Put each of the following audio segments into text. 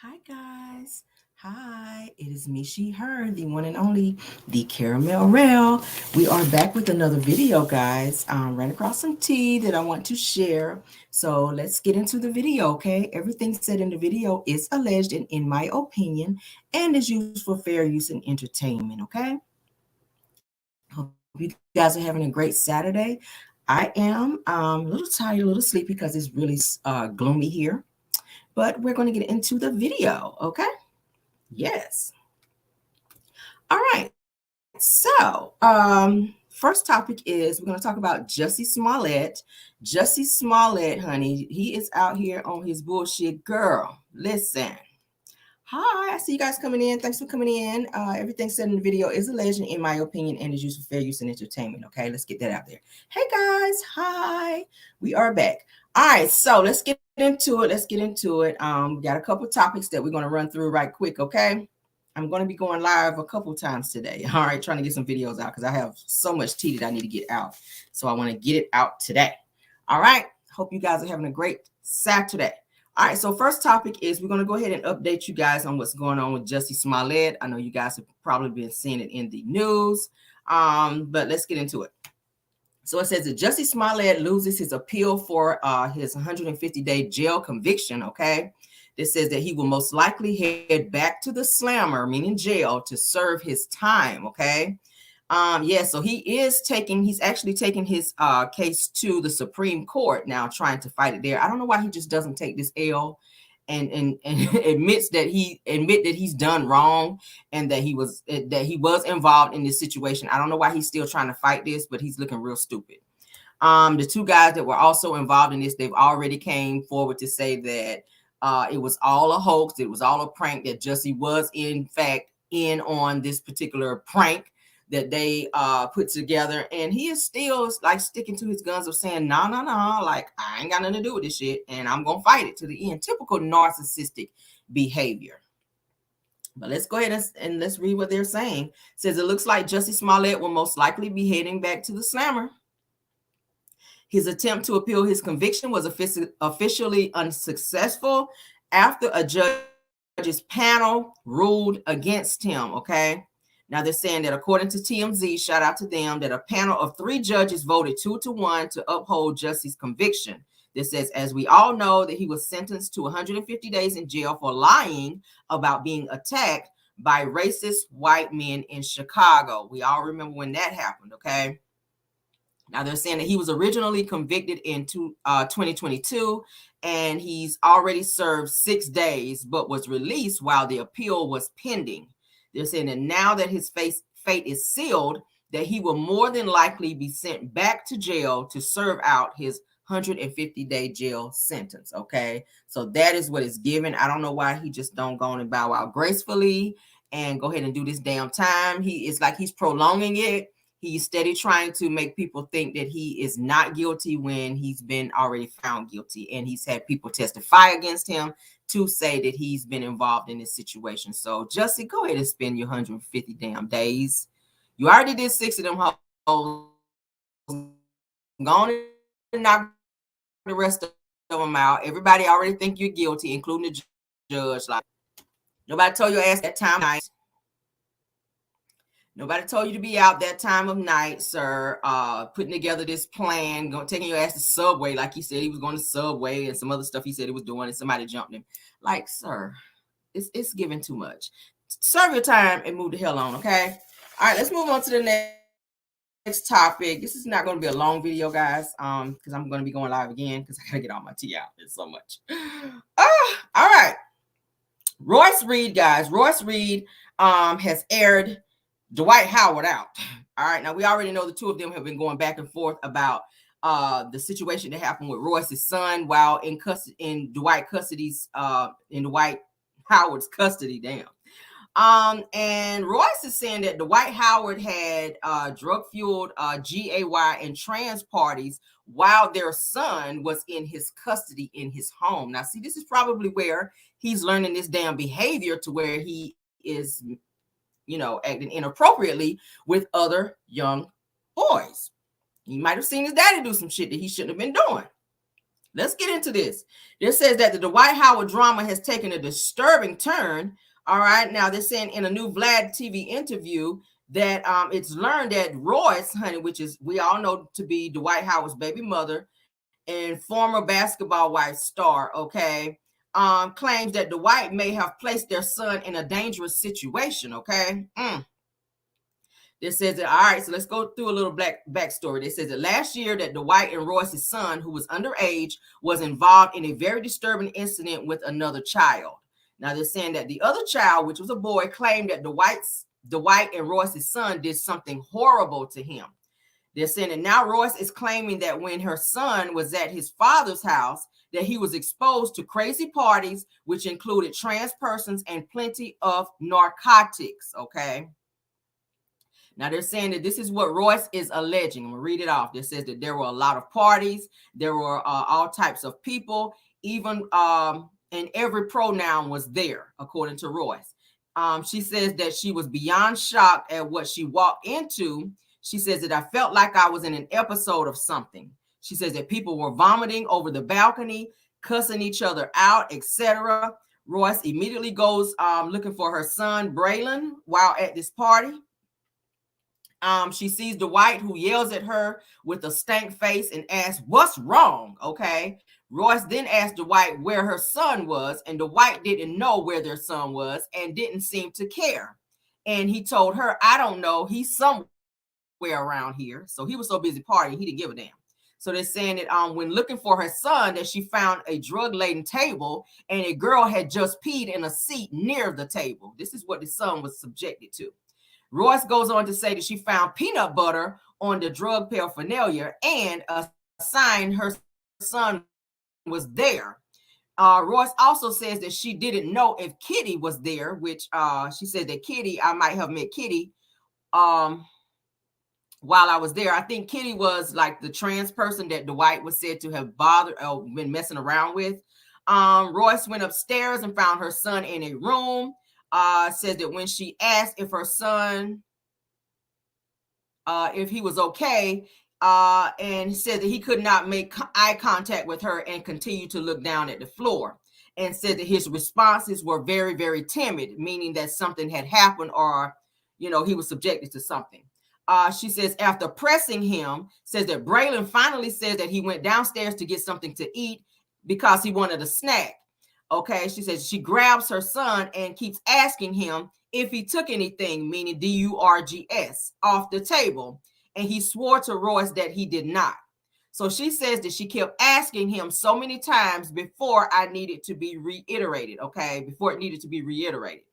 Hi guys. Hi, it is me, she, her, the one and only, the Caramel Rail. We are back with another video, guys. Ran across some tea that I want to share. So let's get into the video, okay? Everything said in the video is alleged and in my opinion, and is used for fair use and entertainment, okay? Hope you guys are having a great Saturday. I am a little tired, a little sleepy because it's really gloomy here. But we're going to get into the video, okay? Yes. All right. First topic is we're going to talk about Jussie Smollett. Jussie Smollett, honey, he is out here on his bullshit. Girl, listen. Hi, I see you guys coming in. Thanks for coming in. Everything said in the video is a legend, in my opinion, and is used for fair use and entertainment. Okay, let's get that out there. Hey guys, hi. We are back. All right, so let's get into it. We got a couple topics that we're going to run through right quick. Okay. I'm going to be going live a couple times today. All right, trying to get some videos out because I have so much tea that I need to get out. So I want to get it out today. All right. Hope you guys are having a great Saturday. All right, so first topic is we're going to go ahead and update you guys on what's going on with Jussie Smollett. I know you guys have probably been seeing it in the news, but let's get into it. So it says that Jussie Smollett loses his appeal for his 150-day jail conviction, okay? This says that he will most likely head back to the slammer, meaning jail, to serve his time, okay? So he's actually taking his case to the Supreme Court now, trying to fight it there. I don't know why he just doesn't take this L and admit that he's done wrong and that he was involved in this situation. I don't know why he's still trying to fight this, but he's looking real stupid. The two guys that were also involved in this, they've already came forward to say that it was all a hoax, it was all a prank, that Jussie was in fact in on this particular prank that they put together, and he is still like sticking to his guns of saying no, like I ain't got nothing to do with this shit and I'm gonna fight it to the end. Typical narcissistic behavior. But let's go ahead and let's read what they're saying. It says it looks like Jussie Smollett will most likely be heading back to the slammer. His attempt to appeal his conviction was officially unsuccessful after a judge's panel ruled against him, okay? Now they're saying that according to TMZ, shout out to them, that a panel of 3 judges voted 2-1 to uphold Jussie's conviction. This says, as we all know, that he was sentenced to 150 days in jail for lying about being attacked by racist white men in Chicago. We all remember when that happened, okay? Now they're saying that he was originally convicted in 2022, and he's already served 6 days, but was released while the appeal was pending. They're saying that now that his fate is sealed, that he will more than likely be sent back to jail to serve out his 150-day jail sentence. Okay, so that is what is given. I don't know why he just don't go on and bow out gracefully and go ahead and do this damn time. It's like he's prolonging it. He's steady trying to make people think that he is not guilty when he's been already found guilty, and he's had people testify against him to say that he's been involved in this situation. So Jussie, go ahead and spend your 150 damn days. You already did 6 of them hoes. Go on and knock the rest of them out. Everybody already think you're guilty, including the judge. Like, nobody told your ass that time of night. Nobody told you to be out that time of night, sir. Putting together this plan, taking your ass to Subway, like he said he was going to Subway, and some other stuff he said he was doing, and somebody jumped him. Like, sir, it's giving too much. Serve your time and move the hell on, okay? All right, let's move on to the next topic. This is not going to be a long video, guys, because I'm going to be going live again because I got to get all my tea out. There's so much. All right. Royce Reed, guys. Royce Reed has aired Dwight Howard out. All right. Now, we already know the two of them have been going back and forth about the situation that happened with Royce's son while in Dwight Howard's custody. Damn. And Royce is saying that Dwight Howard had drug-fueled GAY and trans parties while their son was in his custody in his home. Now, see, this is probably where he's learning this damn behavior, to where he is, acting inappropriately with other young boys. He might have seen his daddy do some shit that he shouldn't have been doing. Let's get into this. This says that the Dwight Howard drama has taken a disturbing turn. All right. Now they're saying in a new Vlad TV interview that it's learned that Royce, honey, which is we all know to be Dwight Howard's baby mother and former basketball wife star, okay, claims that Dwight may have placed their son in a dangerous situation. Okay. This says that, all right, so let's go through a little backstory. It says that last year that Dwight and Royce's son, who was underage, was involved in a very disturbing incident with another child. Now they're saying that the other child, which was a boy, claimed that Dwight and Royce's son did something horrible to him. They're saying that now Royce is claiming that when her son was at his father's house, that he was exposed to crazy parties, which included trans persons and plenty of narcotics, okay? Now they're saying that this is what Royce is alleging. I'm gonna read it off. It says that there were a lot of parties, there were all types of people, even and every pronoun was there, according to Royce. She says that she was beyond shocked at what she walked into. She says that I felt like I was in an episode of something. She says that people were vomiting over the balcony, cussing each other out, etc. Royce immediately goes looking for her son, Braylon, while at this party. She sees Dwight, who yells at her with a stank face and asks, "What's wrong?" Okay. Royce then asked Dwight where her son was, and Dwight didn't know where their son was and didn't seem to care. And he told her, "I don't know. He's somewhere around here." So he was so busy partying, he didn't give a damn. So they're saying that when looking for her son, that she found a drug-laden table and a girl had just peed in a seat near the table. This is what the son was subjected to. Royce goes on to say that she found peanut butter on the drug paraphernalia and a sign her son was there. Royce also says that she didn't know if Kitty was there, which she said that Kitty, I might have met Kitty while I was there. I think Kitty was like the trans person that Dwight was said to have bothered or been messing around with. Royce went upstairs and found her son in a room. Said that when she asked if her son, if he was okay, and said that he could not make eye contact with her and continue to look down at the floor, and said that his responses were very, very timid, meaning that something had happened or, he was subjected to something. She says after pressing him, says that Braylon finally says that he went downstairs to get something to eat because he wanted a snack. Okay, she says she grabs her son and keeps asking him if he took anything, meaning DURGS, off the table. And he swore to Royce that he did not. So she says that she kept asking him so many times before I needed to be reiterated, okay, before it needed to be reiterated.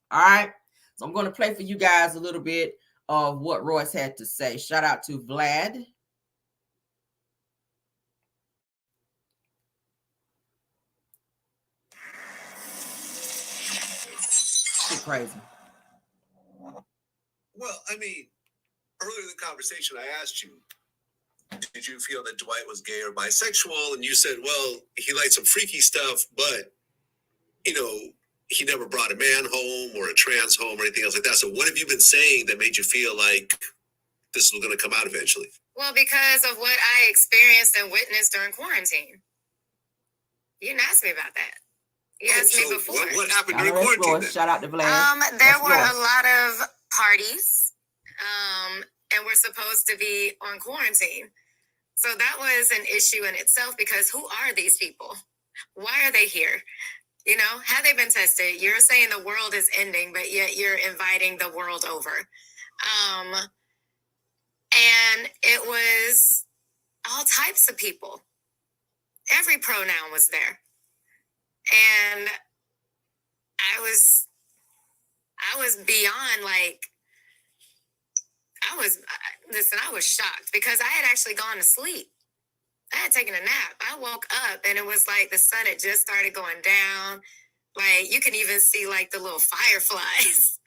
All right, so I'm going to play for you guys a little bit of what Royce had to say. Shout out to Vlad. Crazy. Well, I mean, earlier in the conversation, I asked you, did you feel that Dwight was gay or bisexual? And you said, well, he liked some freaky stuff, but, he never brought a man home or a trans home or anything else like that. So what have you been saying that made you feel like this was going to come out eventually? Well, because of what I experienced and witnessed during quarantine. You didn't ask me about that. You asked me before. What happened during quarantine? Shout out to Vlad. There were a lot of parties, and we're supposed to be on quarantine. So that was an issue in itself because who are these people? Why are they here? Have they been tested? You're saying the world is ending, but yet you're inviting the world over. And it was all types of people. Every pronoun was there. And I was beyond I was shocked because I had actually gone to sleep. I had taken a nap. I woke up and it was like the sun had just started going down. Like you can even see like the little fireflies.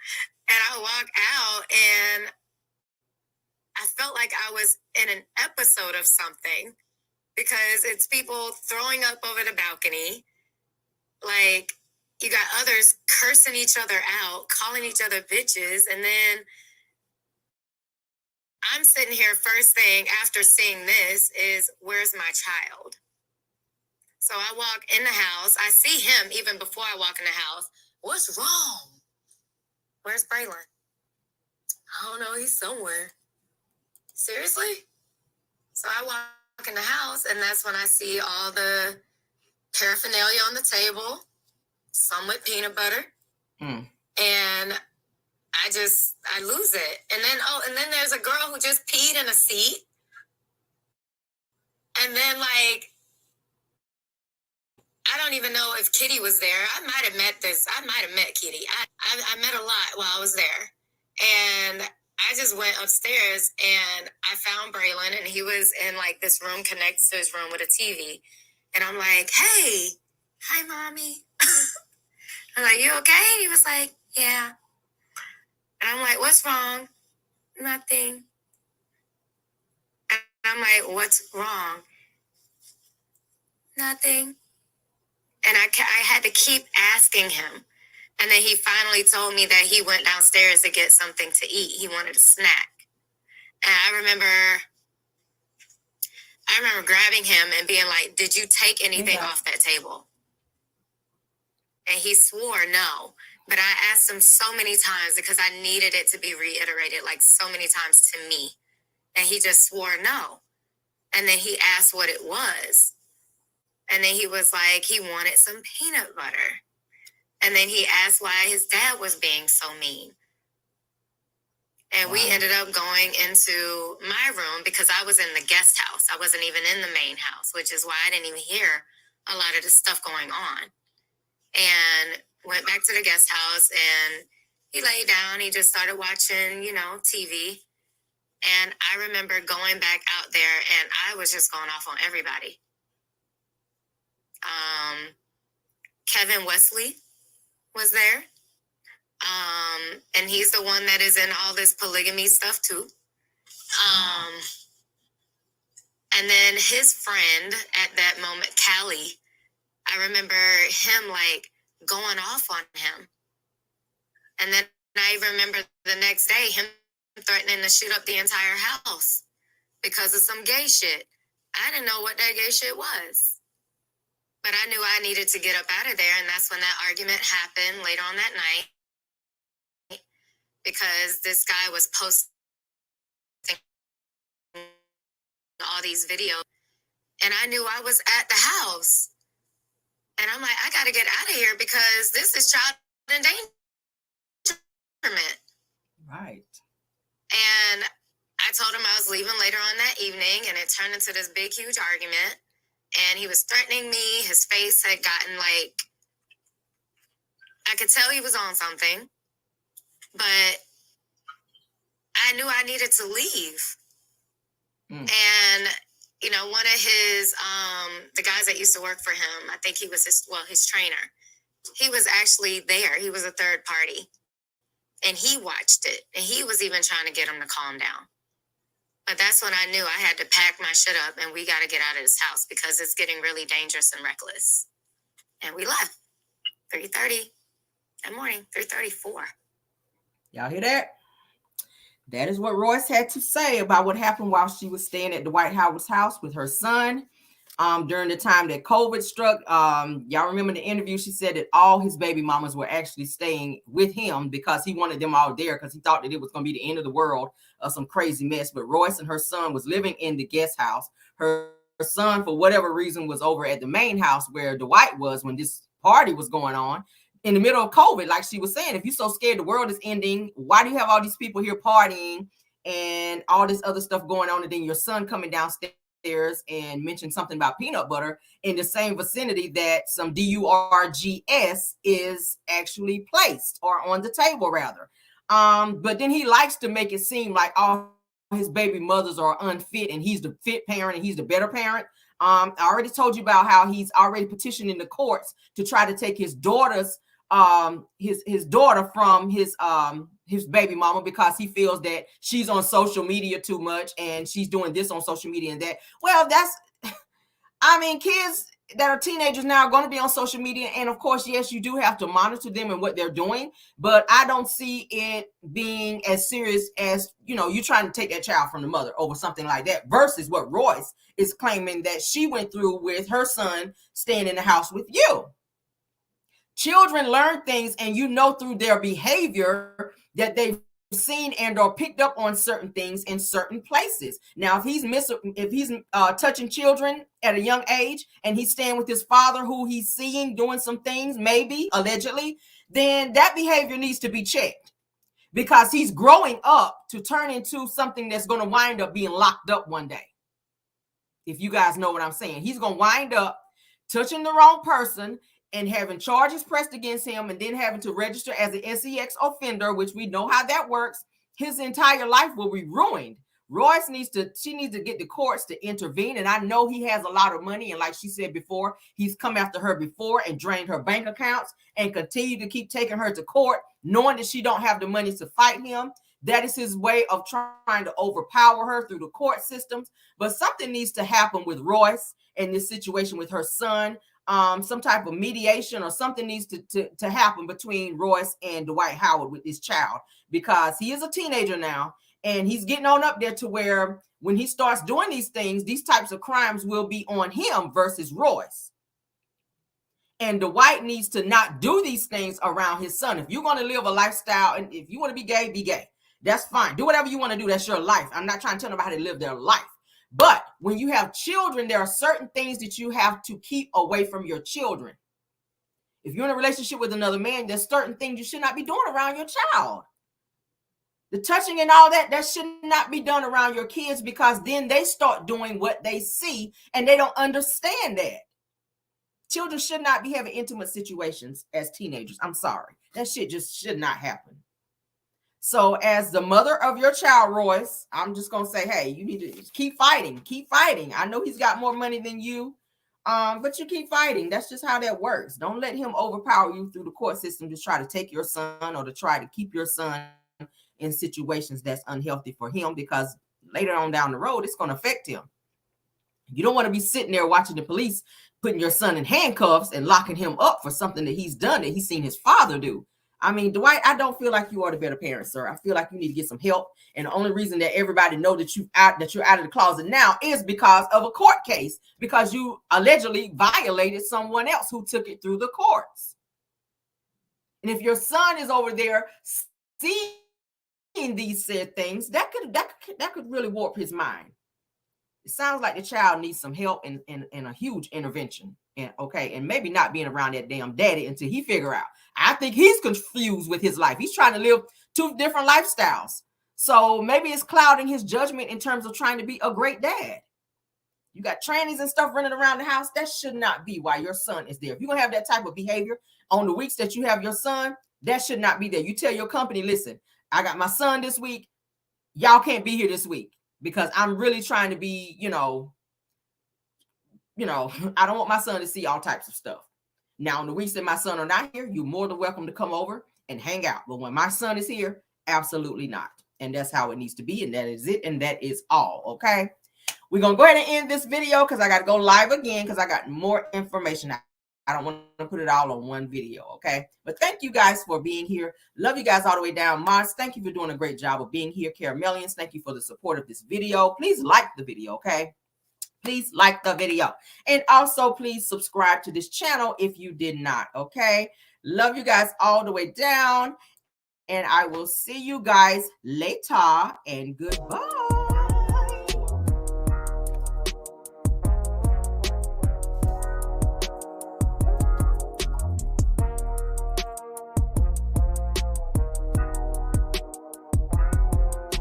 And I walked out and I felt like I was in an episode of something because it's people throwing up over the balcony. Like you got others cursing each other out, calling each other bitches. And then I'm sitting here first thing after seeing this is, where's my child? So I walk in the house. I see him even before I walk in the house. What's wrong? Where's Braylon? I don't know. He's somewhere. Seriously? So I walk in the house, and that's when I see all the paraphernalia on the table, some with peanut butter. And I lose it. And then there's a girl who just peed in a seat. And then, like, I don't even know if Kitty was there. I might have met Kitty. I met a lot while I was there. And I just went upstairs and I found Braylon, and he was in like this room connected to his room with a TV. And I'm like, hey, hi, mommy. I'm like, you okay? He was like, yeah. And I'm like, what's wrong? Nothing. And I'm like, what's wrong? Nothing. And I had to keep asking him. And then he finally told me that he went downstairs to get something to eat. He wanted a snack. And I remember grabbing him and being like, did you take anything off that table? And he swore no. But I asked him so many times because I needed it to be reiterated like so many times to me. And he just swore no. And then he asked what it was. And then he was like, he wanted some peanut butter. And then he asked why his dad was being so mean. And we ended up going into my room because I was in the guest house. I wasn't even in the main house, which is why I didn't even hear a lot of the stuff going on. And went back to the guest house, and he laid down. He just started watching, TV. And I remember going back out there, and I was just going off on everybody. Kevin Wesley was there. And he's the one that is in all this polygamy stuff too. And then his friend at that moment, Callie, I remember him like going off on him. And then I remember the next day him threatening to shoot up the entire house because of some gay shit. I didn't know what that gay shit was. But I knew I needed to get up out of there, and that's when that argument happened later on that night because this guy was posting all these videos, and I knew I was at the house. And I'm like, I got to get out of here because this is child endangerment. Right. And I told him I was leaving later on that evening, and it turned into this big, huge argument. And he was threatening me. His face had gotten like, I could tell he was on something. But I knew I needed to leave. And, one of his, the guys that used to work for him, I think he was his trainer. He was actually there. He was a third party. And he watched it. And he was even trying to get him to calm down. But that's when I knew I had to pack my shit up and we got to get out of this house because it's getting really dangerous and reckless. And we left 3:30 that morning, 3:34. Y'all hear that? That is what Royce had to say about what happened while she was staying at Dwight Howard's house with her son during the time that COVID struck. Y'all remember the interview? She said that all his baby mamas were actually staying with him because he wanted them all there because he thought that it was going to be the end of the world or some crazy mess. But Royce and her son was living in the guest house. Her son, for whatever reason, was over at the main house where Dwight was when this party was going on. In the middle of COVID, like she was saying, if you're so scared the world is ending, why do you have all these people here partying and all this other stuff going on? And then your son coming downstairs and mentioned something about peanut butter in the same vicinity that some DURGS is actually placed or on the table rather. But then he likes to make it seem like all his baby mothers are unfit and he's the fit parent and he's the better parent. I already told you about how he's already petitioning the courts to try to take his daughter's his daughter from his baby mama because he feels that she's on social media too much and she's doing this on social media and that. Well, kids, that are teenagers now are going to be on social media. And of course, yes, you do have to monitor them and what they're doing. But I don't see it being as serious as, you know, you trying to take that child from the mother over something like that versus what Royce is claiming that she went through with her son staying in the house with you. Children learn things, and you know through their behavior that they've seen and or picked up on certain things in certain places. Now, if he's touching children at a young age and he's staying with his father who he's seeing doing some things, maybe allegedly, then that behavior needs to be checked, because he's growing up to turn into something that's going to wind up being locked up one day. If you guys know what I'm saying, he's going to wind up touching the wrong person and having charges pressed against him, and then having to register as an SEX offender, which we know how that works. His entire life will be ruined. Royce needs to get the courts to intervene. And I know he has a lot of money. And like she said before, he's come after her before and drained her bank accounts and continue to keep taking her to court, knowing that she don't have the money to fight him. That is his way of trying to overpower her through the court systems. But something needs to happen with Royce and this situation with her son. Some type of mediation or something needs to happen between Royce and Dwight Howard with this child, because he is a teenager now, and he's getting on up there to where when he starts doing these things, these types of crimes will be on him versus Royce. And Dwight needs to not do these things around his son. If you're going to live a lifestyle, and if you want to be gay, be gay. That's fine. Do whatever you want to do. That's your life. I'm not trying to tell them how to live their life. But when you have children, there are certain things that you have to keep away from your children. If you're in a relationship with another man, there's certain things you should not be doing around your child. The touching and all that should not be done around your kids, because then they start doing what they see and they don't understand that. Children should not be having intimate situations as teenagers. I'm sorry. That shit just should not happen. So as the mother of your child, Royce, I'm just going to say, hey, you need to keep fighting. Keep fighting. I know he's got more money than you, but you keep fighting. That's just how that works. Don't let him overpower you through the court system to try to take your son or to try to keep your son in situations that's unhealthy for him, because later on down the road, it's going to affect him. You don't want to be sitting there watching the police putting your son in handcuffs and locking him up for something that he's done that he's seen his father do. I mean, Dwight, I don't feel like you are the better parent, sir. I feel like you need to get some help. And the only reason that everybody know that you're out of the closet now is because of a court case, because you allegedly violated someone else who took it through the courts. And if your son is over there seeing these said things, that could really warp his mind. It sounds like the child needs some help and a huge intervention. And maybe not being around that damn daddy until he figure out. I think he's confused with his life. He's trying to live two different lifestyles. So maybe it's clouding his judgment in terms of trying to be a great dad. You got trannies and stuff running around the house. That should not be why your son is there. If you're going to have that type of behavior on the weeks that you have your son, that should not be there. You tell your company, listen, I got my son this week. Y'all can't be here this week because I'm really trying to be, I don't want my son to see all types of stuff. Now, on the weeks that my son are not here, you're more than welcome to come over and hang out. But when my son is here, absolutely not. And that's how it needs to be. And that is it. And that is all. Okay. We're going to go ahead and end this video because I got to go live again because I got more information. I don't want to put it all on one video. Okay. But thank you guys for being here. Love you guys all the way down. Mars, thank you for doing a great job of being here. Caramelians, thank you for the support of this video. Please like the video. Okay. Please like the video. And also, please subscribe to this channel if you did not, okay? Love you guys all the way down. And I will see you guys later. And goodbye.